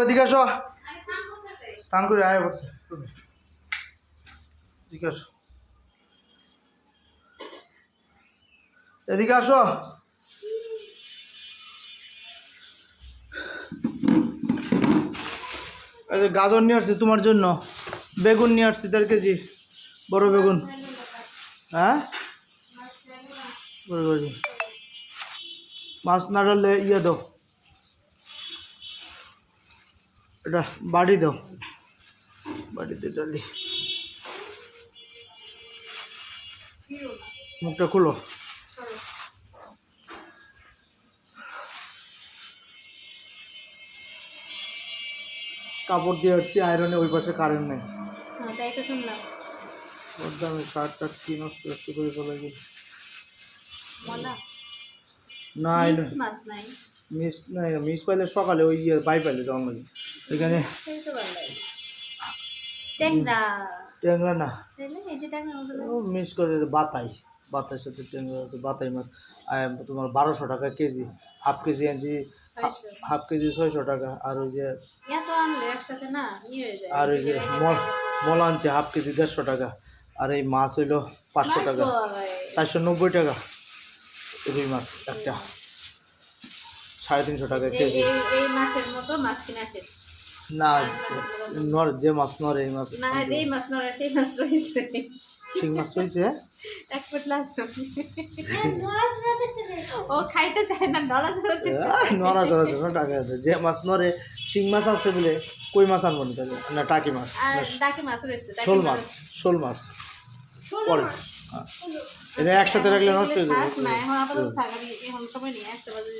এদিকে আসো, স্নান করে আয় বলছে তুমি, এদিকে আসো, এদিকে আসো। এই যে গাজর নিয়ে আসছি তোমার জন্য, বেগুন নিয়ে আসছি 1.5 কেজি, বড় বেগুন। হ্যাঁ, বড় বেগুন। মাছ না ডাললে ইয়ে দাও, এটা বাড়ি দাও, বাড়িতে ডালি। মুখটা খুলো। কাপড় দিয়ে আসছি আয়রনে, ওই পাশে কারেন্ট নেই। তাই তো শুনলাম। ওর দামে শার্ট টার্ট কি নষ্ট নষ্ট করে চলে গেল। না মাছ নাই, মিস নাই, মিস পাইলে সকালে ওই ইয়ে বাই পাইলে তখন লাগে ওইখানে। ট্যাংরা না, ও মিস করে বাতাই, বাতাইয়ের সাথে ট্যাংরা আছে, বাতাই মাছ। তোমার 1200 টাকা কেজি, হাফ কেজি আনছি, হাফ কেজি 600 টাকা। আর ওই যে আর ওই যে মলা আনছে হাফ কেজি 150 টাকা। আর এই মাছ হইলো 500 টাকা, 490 টাকা। রুই মাছ একটা 350 টাকা কেজি। এই মাছের মতো মাছ কিনা শেষ না, নর যে মাছ নরে এই মাছ না, এই মাছ নড়ে, সেই মাছ রয়েছে, শিং মাছ রয়েছে। এক পটলা ও খাইতে চায় না, নড়া চড়া টাকা আছে। যে মাছ নরে শিং মাছ আছে বলে কই মাছ আনবো না তাহলে, না টাকি মাছ, টাকি মাছ রয়েছে, শোল মাছ, শোল মাছ পরে। এটা একসাথে রাখলে নষ্ট হয়ে যাবে। না এখন আপাতত থাক, আমি এখন সময় নিয়ে একটা বাজে